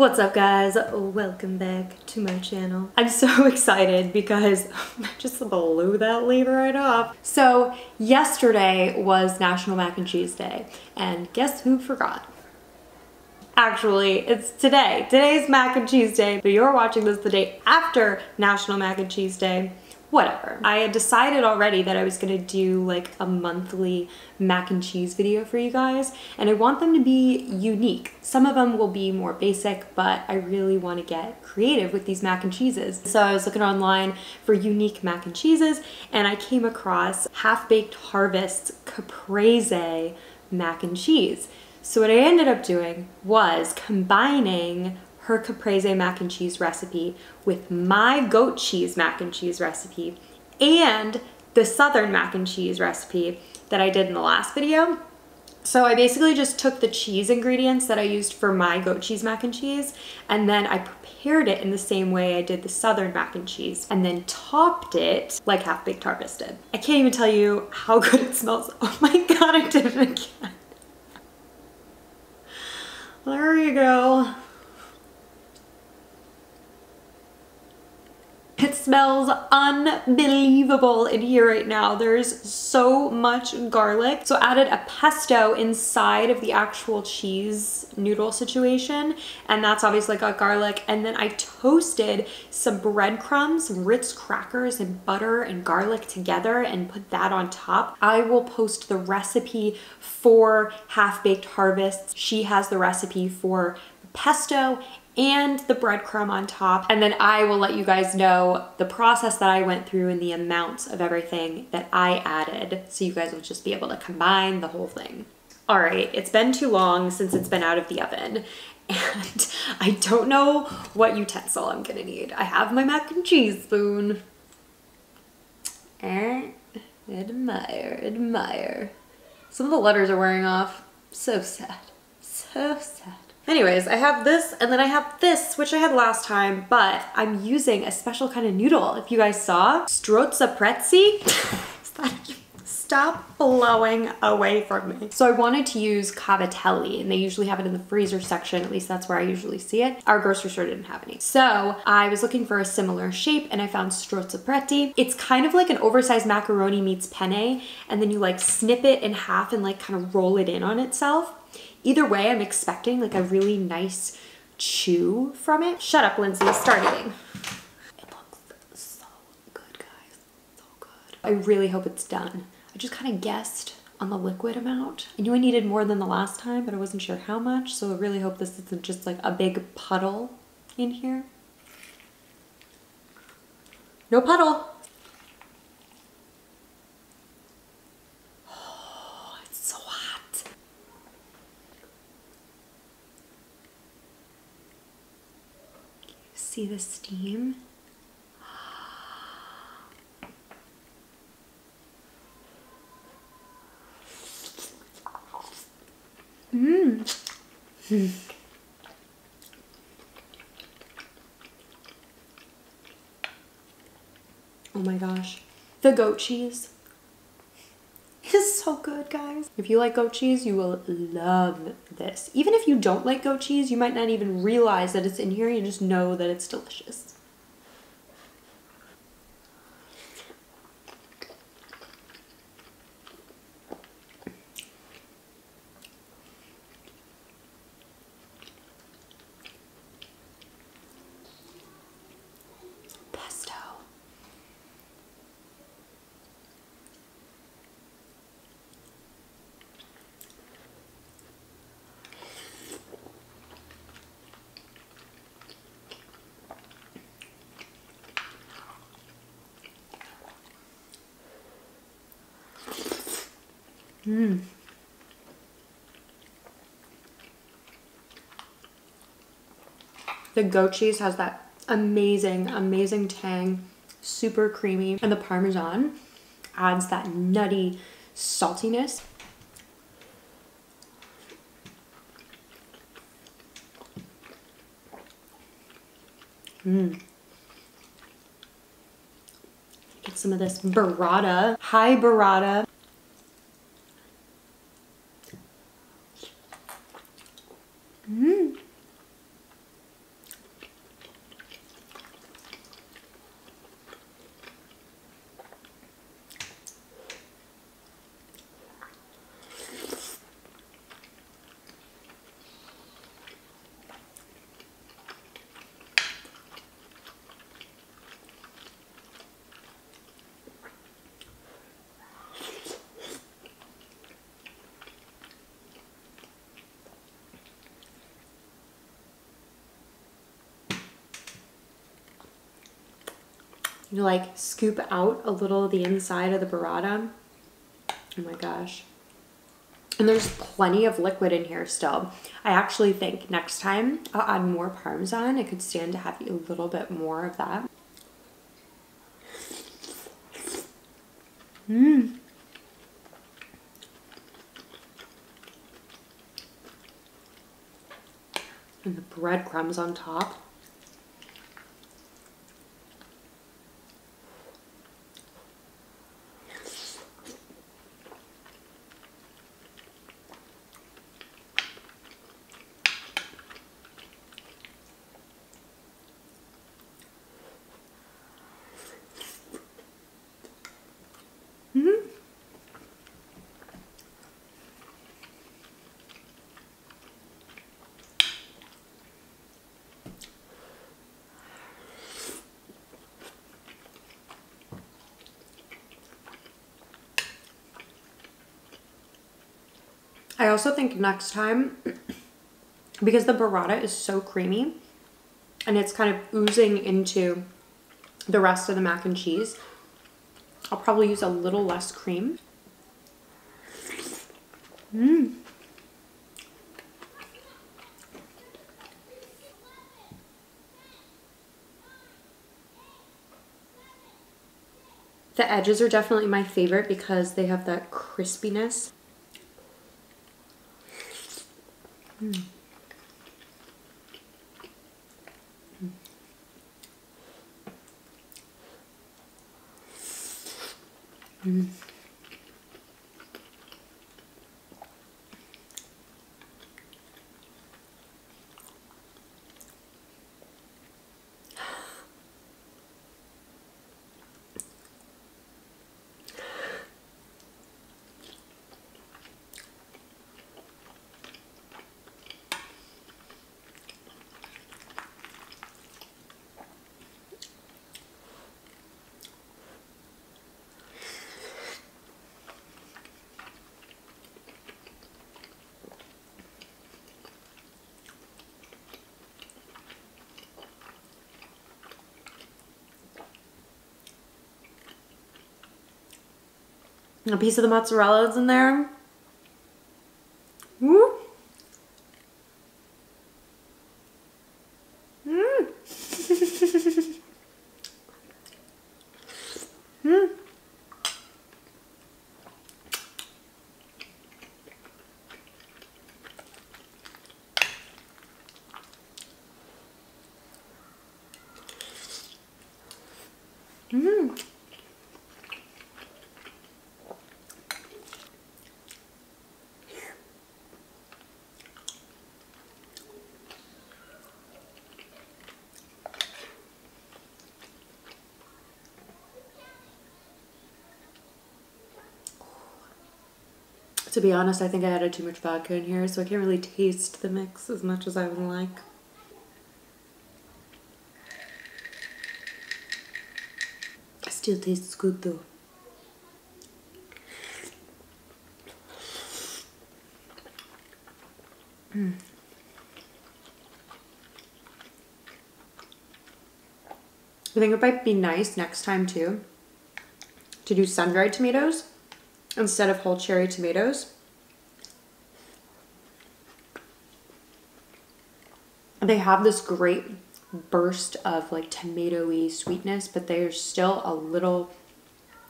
What's up guys? Welcome back to my channel. I'm so excited because I just blew that lead right off. So yesterday was National Mac and Cheese Day and guess who forgot? Actually, it's today. Today's Mac and Cheese Day, but you're watching this the day after National Mac and Cheese Day. Whatever. I had decided already that I was gonna do like a monthly mac and cheese video for you guys, and I want them to be unique. Some of them will be more basic, but I really want to get creative with these mac and cheeses. So I was looking online for unique mac and cheeses, and I came across Half-Baked Harvest's Caprese Mac and Cheese. So what I ended up doing was combining her caprese mac and cheese recipe with my goat cheese mac and cheese recipe and the southern mac and cheese recipe that I did in the last video. So I basically just took the cheese ingredients that I used for my goat cheese mac and cheese, and then I prepared it in the same way I did the southern mac and cheese, and then topped it like Half-Baked Harvest did. I can't even tell you how good it smells. Oh my God, I did it again. There you go. It smells unbelievable in here right now. There's so much garlic. So I added a pesto inside of the actual cheese noodle situation, and that's obviously got garlic. And then I toasted some breadcrumbs, some Ritz crackers and butter and garlic together and put that on top. I will post the recipe for Half-Baked Harvest. She has the recipe for pesto and the breadcrumb on top, and then I will let you guys know the process that I went through and the amounts of everything that I added, so you guys will just be able to combine the whole thing. All right, it's been too long since it's been out of the oven, and I don't know what utensil I'm gonna need. I have my mac and cheese spoon. Admire, admire. Some of the letters are wearing off. So sad, so sad. Anyways, I have this, and then I have this, which I had last time, but I'm using a special kind of noodle. If you guys saw, strozza prezzi. Stop blowing away from me. So I wanted to use cavatelli, and they usually have it in the freezer section. At least that's where I usually see it. Our grocery store didn't have any. So I was looking for a similar shape, and I found strozza prezzi. It's kind of like an oversized macaroni meets penne, and then you like snip it in half and like kind of roll it in on itself. Either way, I'm expecting like a really nice chew from it. Shut up, Lindsay, start eating. It looks so good, guys, so good. I really hope it's done. I just kind of guessed on the liquid amount. I knew I needed more than the last time, but I wasn't sure how much, so I really hope this isn't just like a big puddle in here. No puddle. See the steam? Oh my gosh. The goat cheese is so good, guys. If you like goat cheese, you will love this. Even if you don't like goat cheese, you might not even realize that it's in here. You just know that it's delicious. Pesto. The goat cheese has that amazing, amazing tang, super creamy, and the parmesan adds that nutty saltiness. Get some of this burrata. Hi, burrata. You like scoop out a little of the inside of the burrata. Oh my gosh. And there's plenty of liquid in here still. I actually think next time I'll add more parmesan. It could stand to have a little bit more of that. Mmm. And the breadcrumbs on top. Mm-hmm. I also think next time, because the burrata is so creamy and it's kind of oozing into the rest of the mac and cheese, I'll probably use a little less cream. Mmm. The edges are definitely my favorite because they have that crispiness. Mm. Mm. A piece of the mozzarella is in there. Woo. Mm. Mm. Mm. To be honest, I think I added too much vodka in here, so I can't really taste the mix as much as I would like. It still tastes good though. Mm. I think it might be nice next time too to do sun-dried tomatoes instead of whole cherry tomatoes. They have this great burst of like tomatoey sweetness, but they're still a little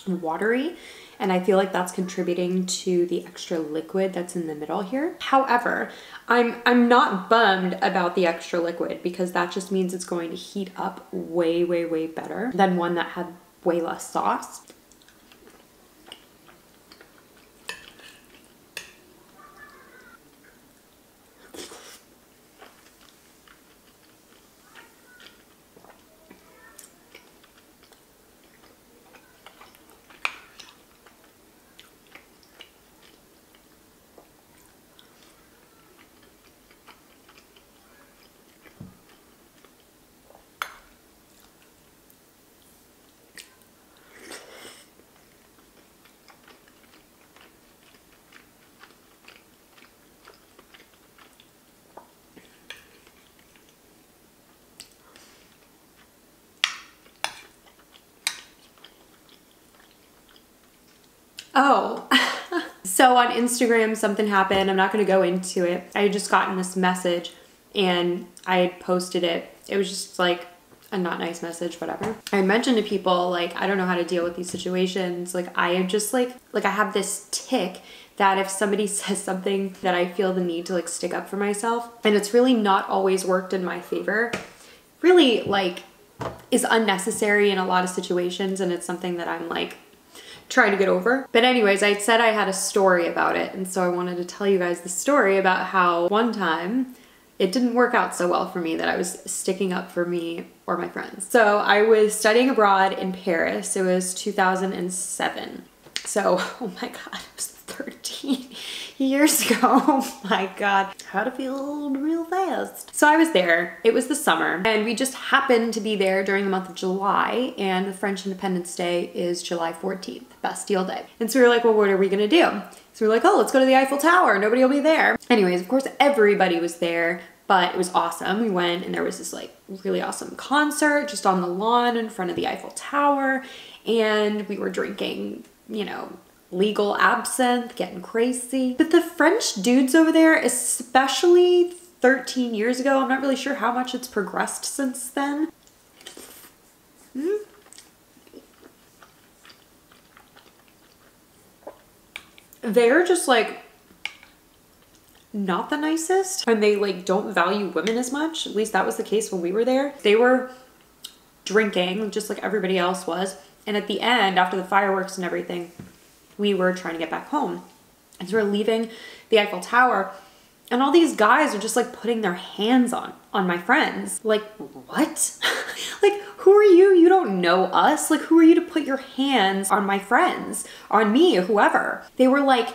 watery, and I feel like that's contributing to the extra liquid that's in the middle here. However, I'm not bummed about the extra liquid because that just means it's going to heat up way, way, way better than one that had way less sauce. Oh, so on Instagram, something happened. I'm not gonna go into it. I had just gotten this message and I had posted it. It was just like a not nice message, whatever. I mentioned to people, like, I don't know how to deal with these situations. Like, I am just like I have this tick that if somebody says something that I feel the need to like stick up for myself, and it's really not always worked in my favor, really like is unnecessary in a lot of situations, and it's something that I'm like trying to get over. But anyways, I said I had a story about it, and so I wanted to tell you guys the story about how one time it didn't work out so well for me that I was sticking up for me or my friends. So I was studying abroad in Paris. It was 2007. So, oh my God, it was 13 years ago. Oh my God, how to feel old real fast. So I was there, it was the summer, and we just happened to be there during the month of July, and the French Independence Day is July 14th, Bastille Day. And so we were like, well, what are we gonna do? So we were like, oh, let's go to the Eiffel Tower, nobody will be there. Anyways, of course, everybody was there, but it was awesome. We went and there was this like really awesome concert just on the lawn in front of the Eiffel Tower, and we were drinking, you know, legal absinthe, getting crazy. But the French dudes over there, especially 13 years ago, I'm not really sure how much it's progressed since then. They're just like not the nicest, and they like don't value women as much. At least that was the case when we were there. They were drinking just like everybody else was, and at the end, after the fireworks and everything, we were trying to get back home. And so we're leaving the Eiffel Tower, and all these guys are just like putting their hands on my friends. Like, what? Like, who are you? You don't know us. Like, who are you to put your hands on my friends, on me, or whoever? They were like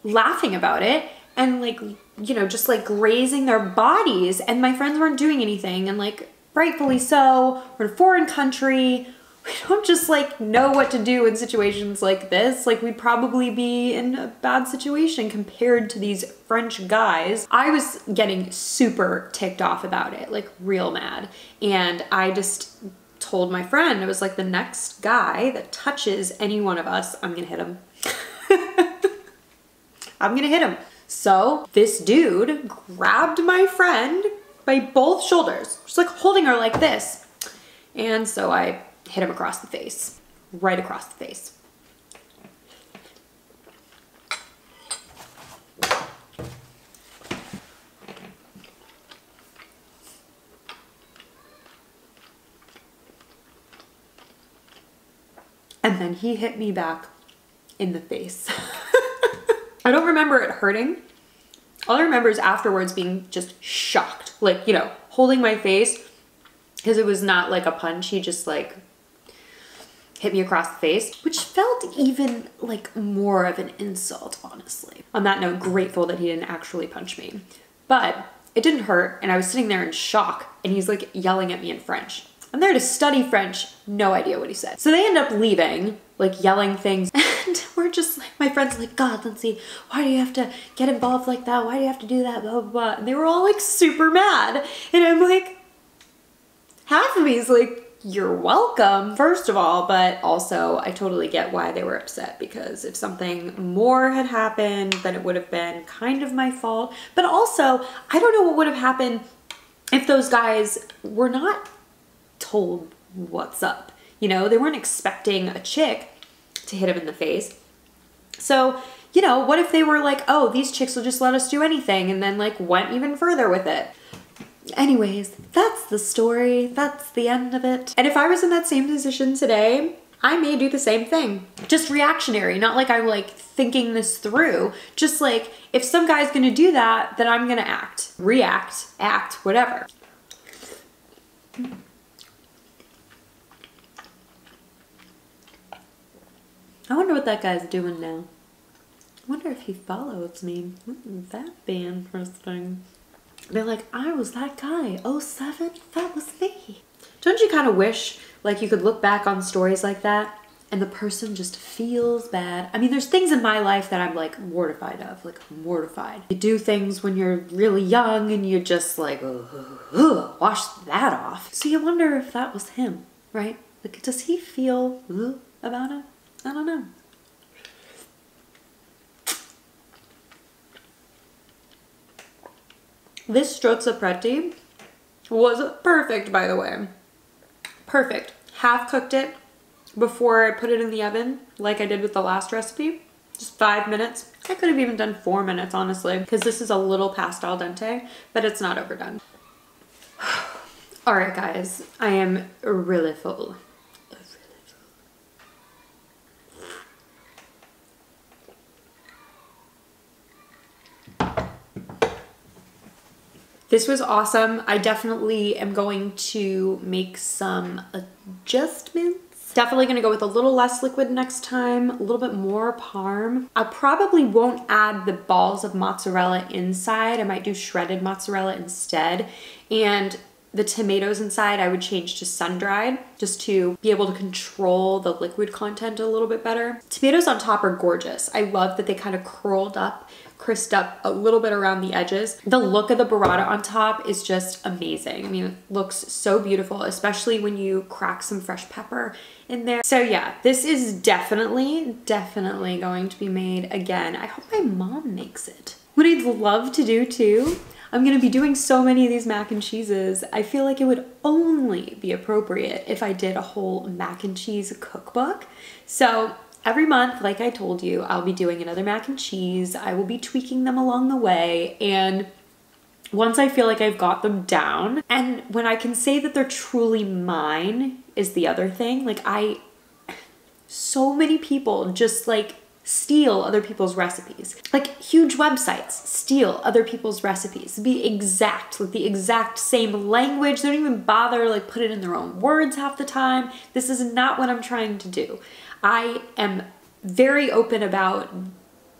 laughing about it and like, you know, just like grazing their bodies, and my friends weren't doing anything, and like rightfully so. We're in a foreign country. We don't just like know what to do in situations like this. Like, we'd probably be in a bad situation compared to these French guys. I was getting super ticked off about it, like real mad. And I just told my friend, it was like, the next guy that touches any one of us, I'm gonna hit him. I'm gonna hit him. So this dude grabbed my friend by both shoulders, just like holding her like this. And so I hit him across the face, right across the face. And then he hit me back in the face. I don't remember it hurting. All I remember is afterwards being just shocked, like, you know, holding my face, because it was not like a punch. He just like hit me across the face, which felt even like more of an insult, honestly. On that note, grateful that he didn't actually punch me. But it didn't hurt, and I was sitting there in shock, and he's like yelling at me in French. I'm there to study French, no idea what he said. So they end up leaving, like yelling things, and we're just like, my friends are like, God, Lindsay, why do you have to get involved like that? Why do you have to do that? Blah, blah, blah. And they were all like super mad. And I'm like, half of me is like, you're welcome, first of all, but also I totally get why they were upset, because if something more had happened, then it would have been kind of my fault. But also, I don't know what would have happened if those guys were not told what's up. You know, they weren't expecting a chick to hit him in the face. So, you know, what if they were like, oh, these chicks will just let us do anything, and then like went even further with it. Anyways, that's the story. That's the end of it. And if I was in that same position today, I may do the same thing. Just reactionary, not like I'm like thinking this through. Just like, if some guy's gonna do that, then I'm gonna act, react, act, whatever. I wonder what that guy's doing now. I wonder if he follows me. That'd be interesting. They're like, I was that guy, 07, that was me. Don't you kind of wish like you could look back on stories like that and the person just feels bad? I mean, there's things in my life that I'm like mortified of, like mortified. You do things when you're really young and you're just like, wash that off. So you wonder if that was him, right? Like, does he feel about it? I don't know. This strozza preti was perfect, by the way. Perfect. Half cooked it before I put it in the oven, like I did with the last recipe. Just 5 minutes. I could have even done 4 minutes, honestly, because this is a little past al dente, but it's not overdone. All right, guys, I am really full. This was awesome. I definitely am going to make some adjustments. Definitely gonna go with a little less liquid next time, a little bit more parm. I probably won't add the balls of mozzarella inside. I might do shredded mozzarella instead. And the tomatoes inside I would change to sun-dried just to be able to control the liquid content a little bit better. Tomatoes on top are gorgeous. I love that they kind of curled up, crisped up a little bit around the edges. The look of the burrata on top is just amazing. I mean, it looks so beautiful, especially when you crack some fresh pepper in there. So yeah, this is definitely going to be made again. I hope my mom makes it. What I'd love to do too, I'm gonna be doing so many of these mac and cheeses. I feel like it would only be appropriate if I did a whole mac and cheese cookbook. So every month, like I told you, I'll be doing another mac and cheese. I will be tweaking them along the way. And once I feel like I've got them down, and when I can say that they're truly mine is the other thing. Like so many people just like steal other people's recipes. Like huge websites steal other people's recipes. Be exact, like the exact same language. They don't even bother like put it in their own words half the time. This is not what I'm trying to do. I am very open about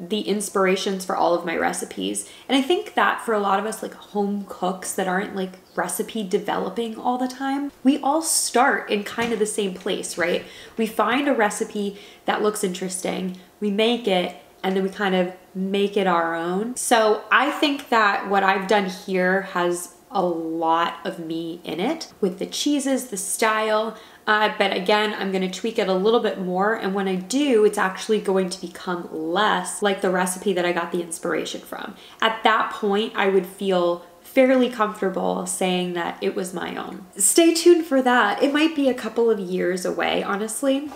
the inspirations for all of my recipes. And I think that for a lot of us like home cooks that aren't like recipe developing all the time, we all start in kind of the same place, right? We find a recipe that looks interesting, we make it, and then we kind of make it our own. So I think that what I've done here has a lot of me in it with the cheeses, the style, but again, I'm gonna tweak it a little bit more, and when I do, it's actually going to become less like the recipe that I got the inspiration from. At that point, I would feel fairly comfortable saying that it was my own. Stay tuned for that. It might be a couple of years away, honestly.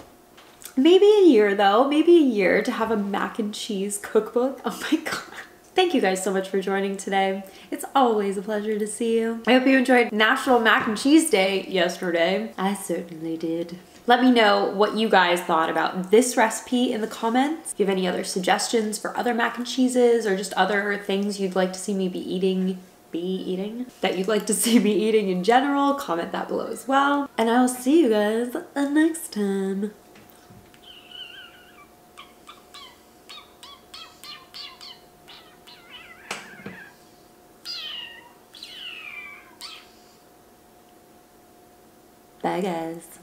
Maybe a year though, maybe a year to have a mac and cheese cookbook. Oh my God. Thank you guys so much for joining today. It's always a pleasure to see you. I hope you enjoyed National Mac and Cheese Day yesterday. I certainly did. Let me know what you guys thought about this recipe in the comments. If you have any other suggestions for other mac and cheeses or just other things you'd like to see me that you'd like to see me eating in general, comment that below as well. And I will see you guys next time. Bye guys.